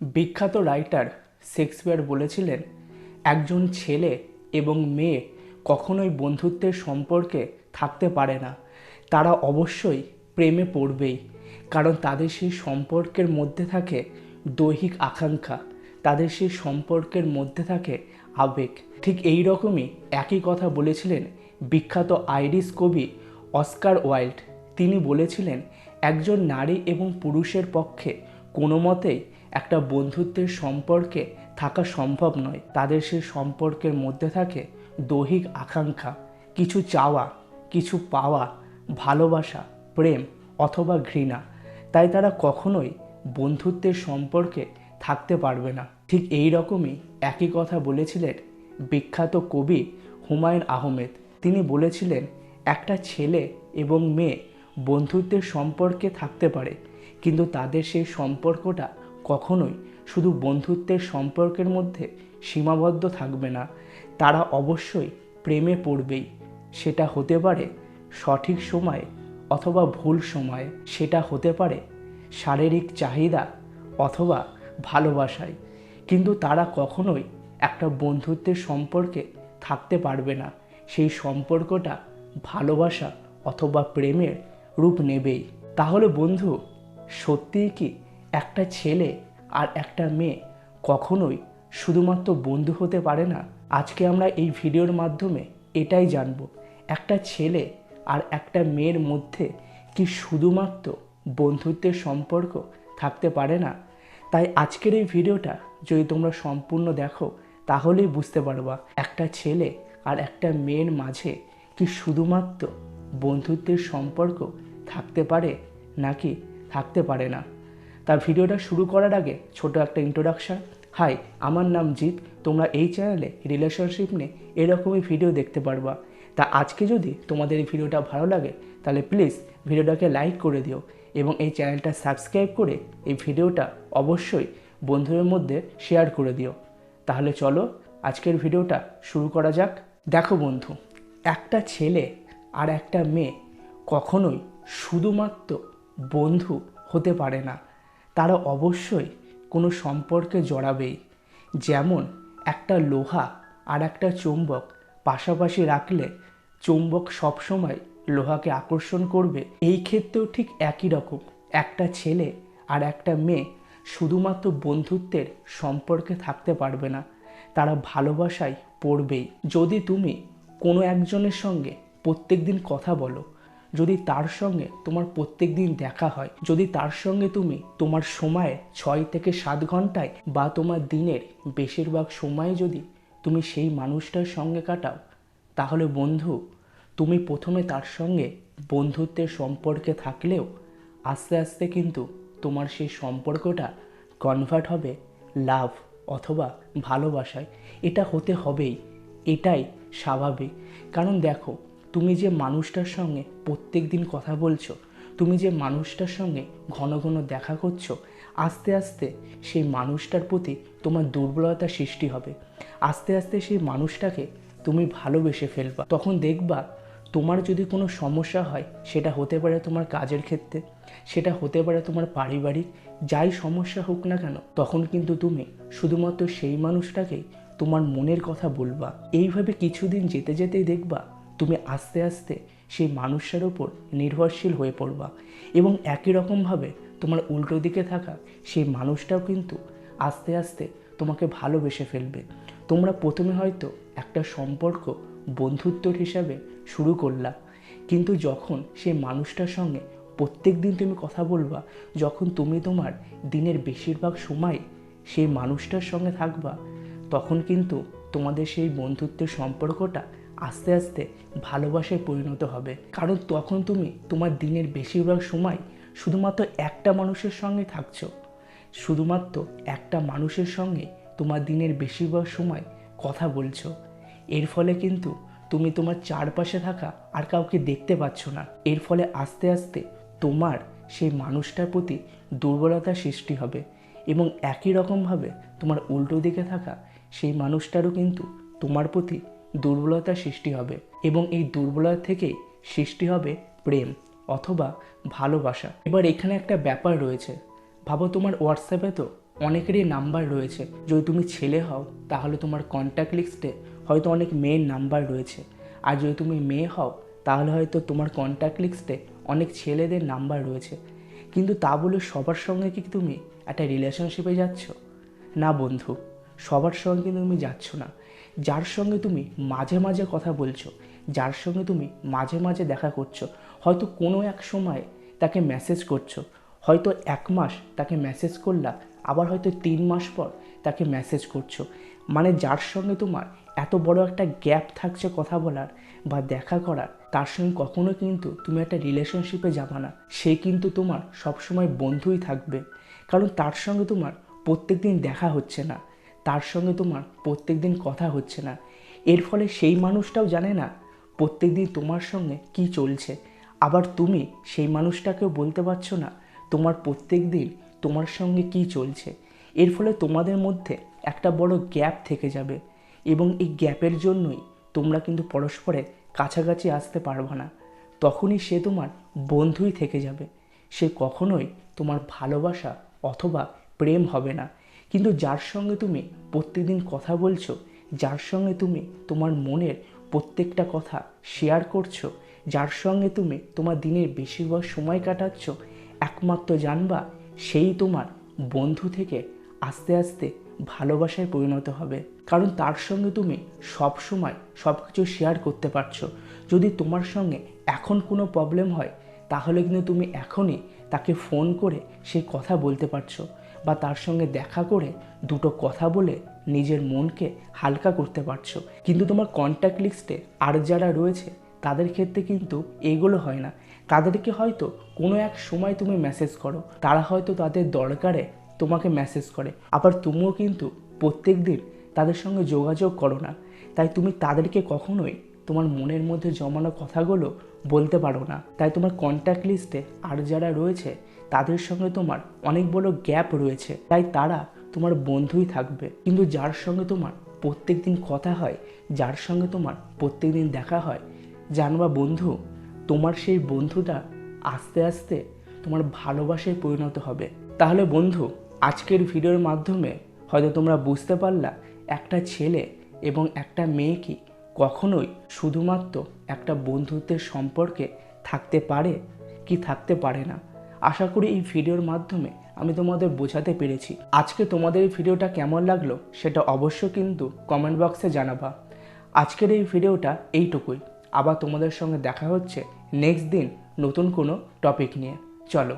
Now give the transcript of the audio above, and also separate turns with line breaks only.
বিখ্যাত writer Shakespeare বলেছিলেন, একজন ছেলে এবং মেয়ে কখনোই বন্ধুত্বের সম্পর্কে থাকতে পারে না। তারা অবশ্যই প্রেমে পড়বেই, কারণ তাদের সেই সম্পর্কের মধ্যে থাকে দৈহিক আকাঙ্ক্ষা, তাদের সেই সম্পর্কের মধ্যে থাকে আবেগ। ঠিক এই রকমই একই কথা বলেছিলেন বিখ্যাত আইরিশ কবি অস্কার ওয়াইল্ড। তিনি বলেছিলেন, একজন নারী এবং পুরুষের পক্ষে কোনো মতেই একটা বন্ধুত্বের সম্পর্কে থাকা সম্ভব নয়। তাদের সেই সম্পর্কের মধ্যে থাকে দৈহিক আকাঙ্ক্ষা, কিছু চাওয়া, কিছু পাওয়া, ভালোবাসা, প্রেম অথবা ঘৃণা। তাই তারা কখনোই বন্ধুত্বের সম্পর্কে থাকতে পারবে না। ঠিক এই রকমই একই কথা বলেছিলেন বিখ্যাত কবি হুমায়ুন আহমেদ। তিনি বলেছিলেন, একটা ছেলে এবং মেয়ে বন্ধুত্বের সম্পর্কে থাকতে পারে, কিন্তু তাদের সেই সম্পর্কটা কখনোই শুধু বন্ধুত্বের সম্পর্কের মধ্যে সীমাবদ্ধ থাকবে না। তারা অবশ্যই প্রেমে পড়বেই। সেটা হতে পারে সঠিক সময়ে অথবা ভুল সময়ে, সেটা হতে পারে শারীরিক চাহিদা অথবা ভালোবাসায়, কিন্তু তারা কখনোই একটা বন্ধুত্বের সম্পর্কে থাকতে পারবে না। সেই সম্পর্কটা ভালোবাসা অথবা প্রেমের রূপ নেবেই। তাহলে বন্ধু, সত্যিই কি একটা ছেলে আর একটা মেয়ে কখনোই শুধুমাত্র বন্ধু হতে পারে না? আজকে আমরা এই ভিডিওর মাধ্যমে এটাই জানবো, একটা ছেলে আর একটা মেয়ের মধ্যে কি শুধুমাত্র বন্ধুত্বের সম্পর্ক থাকতে পারে না? তাই আজকের এই ভিডিওটা যদি তোমরা সম্পূর্ণ দেখো, তাহলেই বুঝতে পারবা একটা ছেলে আর একটা মেয়ের মাঝে কি শুধুমাত্র বন্ধুত্বের সম্পর্ক থাকতে পারে নাকি থাকতে পারে না। তা ভিডিওটা শুরু করার আগে ছোট একটা ইন্ট্রোডাকশান। হাই, আমার নাম জিৎ। তোমরা এই চ্যানেলে রিলেশনশিপ নিয়ে এরকমই ভিডিও দেখতে পারবা। তা আজকে যদি তোমাদের এই ভিডিওটা ভালো লাগে, তাহলে প্লিজ ভিডিওটাকে লাইক করে দিও এবং এই চ্যানেলটা সাবস্ক্রাইব করে এই ভিডিওটা অবশ্যই বন্ধুদের মধ্যে শেয়ার করে দিও। তাহলে চলো আজকের ভিডিওটা শুরু করা যাক। দেখো বন্ধু, একটা ছেলে আর একটা মেয়ে কখনোই শুধুমাত্র বন্ধু হতে পারে না। তারা অবশ্যই কোনো সম্পর্কে জড়াবেই। যেমন একটা লোহা আর একটা চুম্বক পাশাপাশি রাখলে চুম্বক সবসময় লোহাকে আকর্ষণ করবে। এই ক্ষেত্রেও ঠিক একই রকম, একটা ছেলে আর একটা মেয়ে শুধুমাত্র বন্ধুত্বের সম্পর্কে থাকতে পারবে না, তারা ভালোবাসায় পড়বেই। যদি তুমি কোনো একজনের সঙ্গে প্রত্যেক দিন কথা বলো, যদি তার সঙ্গে তোমার প্রত্যেক দিন দেখা হয়, যদি তার সঙ্গে তুমি তোমার সময়ে 6 থেকে 7 ঘন্টায় বা তোমার দিনের বেশিরভাগ সময় যদি তুমি সেই মানুষটার সঙ্গে কাটাও, তাহলে বন্ধু, তুমি প্রথমে তার সঙ্গে বন্ধুত্বের সম্পর্কে থাকলেও আস্তে আস্তে কিন্তু তোমার সেই সম্পর্কটা কনভার্ট হবে লাভ অথবা ভালোবাসায়। এটা হতে হবেই, এটাই স্বাভাবিক। কারণ দেখো, তুমি যে মানুষটার সঙ্গে প্রত্যেক দিন কথা বলছো, তুমি যে মানুষটার সঙ্গে ঘন ঘন দেখা করছো, আস্তে আস্তে সেই মানুষটার প্রতি তোমার দুর্বলতা সৃষ্টি হবে। আস্তে আস্তে সেই মানুষটাকে তুমি ভালোবেসে ফেলবা। তখন দেখবা, তোমার যদি কোনো সমস্যা হয়, সেটা হতে পারে তোমার কাজের ক্ষেত্রে, সেটা হতে পারে তোমার পারিবারিক, যাই সমস্যা হোক না কেন, তখন কিন্তু তুমি শুধুমাত্র সেই মানুষটাকেই তোমার মনের কথা বলবা। এইভাবে কিছুদিন যেতে যেতেই দেখবা, তুমি আস্তে আস্তে সেই মানুষটার ওপর নির্ভরশীল হয়ে পড়বা এবং একই রকমভাবে তোমার উল্টো দিকে থাকা সেই মানুষটাও কিন্তু আস্তে আস্তে তোমাকে ভালোবেসে ফেলবে। তোমরা প্রথমে হয়তো একটা সম্পর্ক বন্ধুত্বর হিসাবে শুরু করলা, কিন্তু যখন সেই মানুষটার সঙ্গে প্রত্যেক দিন তুমি কথা বলবা, যখন তুমি তোমার দিনের বেশিরভাগ সময় সেই মানুষটার সঙ্গে থাকবা, তখন কিন্তু তোমাদের সেই বন্ধুত্বের সম্পর্কটা আস্তে আস্তে ভালোবাসায় পরিণত হবে। কারণ তখন তুমি তোমার দিনের বেশিরভাগ সময় শুধুমাত্র একটা মানুষের সঙ্গে থাকছো, শুধুমাত্র একটা মানুষের সঙ্গে তোমার দিনের বেশিরভাগ সময় কথা বলছো। এর ফলে কিন্তু তুমি তোমার চারপাশে থাকা আর কাউকে দেখতে পাচ্ছ না। এর ফলে আস্তে আস্তে তোমার সেই মানুষটার প্রতি দুর্বলতা সৃষ্টি হবে এবং একই রকমভাবে তোমার উল্টো দিকে থাকা সেই মানুষটারও কিন্তু তোমার প্রতি দুর্বলতা সৃষ্টি হবে এবং এই দুর্বলতা থেকেই সৃষ্টি হবে প্রেম অথবা ভালোবাসা। এবার এখানে একটা ব্যাপার রয়েছে, ভাবো তোমার হোয়াটসঅ্যাপে তো অনেকেরই নাম্বার রয়েছে। যদি তুমি ছেলে হও তাহলে তোমার কন্ট্যাক্ট লিস্টে হয়তো অনেক মেয়ের নাম্বার রয়েছে, আর যদি তুমি মেয়ে হও তাহলে হয়তো তোমার কন্ট্যাক্ট লিস্টে অনেক ছেলেদের নাম্বার রয়েছে। কিন্তু তা বলে সবার সঙ্গে কি তুমি একটা রিলেশনশিপে যাচ্ছ? না বন্ধু, সবার সঙ্গে কিন্তু তুমি যাচ্ছ না। যার সঙ্গে তুমি মাঝে মাঝে কথা বলছো, যার সঙ্গে তুমি মাঝে মাঝে দেখা করছো, হয়তো কোনো এক সময় তাকে মেসেজ করছো, হয়তো 1 মাস তাকে মেসেজ করলা, আবার হয়তো 3 মাস পর তাকে মেসেজ করছো, মানে যার সঙ্গে তোমার এত বড় একটা গ্যাপ থাকছে কথা বলার বা দেখা করার, তার সঙ্গে কখনো কিন্তু তুমি একটা রিলেশনশিপে যাবে না। সে কিন্তু তোমার সবসময় বন্ধুই থাকবে, কারণ তার সঙ্গে তোমার প্রত্যেক দিন দেখা হচ্ছে না, তার সঙ্গে তোমার প্রত্যেক দিন কথা হচ্ছে না। এর ফলে সেই মানুষটাও জানে না প্রত্যেক দিন তোমার সঙ্গে কি চলছে, আবার তুমি সেই মানুষটাকেও বলতে পারছো না তোমার প্রত্যেক দিন তোমার সঙ্গে কি চলছে। এর ফলে তোমাদের মধ্যে একটা বড় গ্যাপ থেকে যাবে, এবং এই গ্যাপের জন্যই তোমরা কিন্তু পরস্পরের কাছাকাছি আসতে পারবে না। তখনই সে তোমার বন্ধুই থেকে যাবে, সে কখনোই তোমার ভালোবাসা অথবা প্রেম হবে না। কিন্তু যার সঙ্গে তুমি প্রত্যেকদিন কথা বলছো, যার সঙ্গে তুমি তোমার মনের প্রত্যেকটা কথা শেয়ার করছো, যার সঙ্গে তুমি তোমার দিনের বেশিরভাগ সময় কাটাচ্ছ, একমাত্র জানবা সেই তোমার বন্ধু থেকে আস্তে আস্তে ভালোবাসায় পরিণত হবে। কারণ তার সঙ্গে তুমি সব সময় সব কিছু শেয়ার করতে পারছো। যদি তোমার সঙ্গে এখন কোনো প্রবলেম হয় তাহলে কিন্তু তুমি এখনই তাকে ফোন করে সেই কথা বলতে পারছো, বা তার সঙ্গে দেখা করে দুটো কথা বলে নিজের মনকে হালকা করতে পারছো। কিন্তু তোমার কন্ট্যাক্ট লিস্টে আর যারা রয়েছে তাদের ক্ষেত্রে কিন্তু এগুলো হয় না। তাদেরকে হয়তো কোনো এক সময় তুমি মেসেজ করো, তারা হয়তো তাদের দরকারে তোমাকে মেসেজ করে, আবার তুমিও কিন্তু প্রত্যেক দিন তাদের সঙ্গে যোগাযোগ করো না। তাই তুমি তাদেরকে কখনোই তোমার মনের মধ্যে জমানো কথাগুলো বলতে পারো না। তাই তোমার কন্ট্যাক্ট লিস্টে আর যারা রয়েছে তাদের সঙ্গে তোমার অনেক বড় গ্যাপ রয়েছে, তাই তারা তোমার বন্ধুই থাকবে। কিন্তু যার সঙ্গে তোমার প্রত্যেক দিন কথা হয়, যার সঙ্গে তোমার প্রত্যেক দিন দেখা হয়, জানবা বন্ধু, তোমার সেই বন্ধুটা আস্তে আস্তে তোমার ভালোবাসায় পরিণত হবে। তাহলে বন্ধু, আজকের ভিডিওর মাধ্যমে হয়তো তোমরা বুঝতে পারলা একটা ছেলে এবং একটা মেয়ে কি কখনোই শুধুমাত্র একটা বন্ধুত্বের সম্পর্কে থাকতে পারে কি থাকতে পারে না। আশা করি এই ভিডিওর মাধ্যমে আমি তোমাদের বোঝাতে পেরেছি। আজকে তোমাদের এই ভিডিওটা কেমন লাগলো সেটা অবশ্যই কিন্তু কমেন্ট বক্সে জানাবা। আজকের এই ভিডিওটা এইটুকুই। আবার তোমাদের সঙ্গে দেখা হচ্ছে নেক্সট দিন নতুন কোনো টপিক নিয়ে। চলো।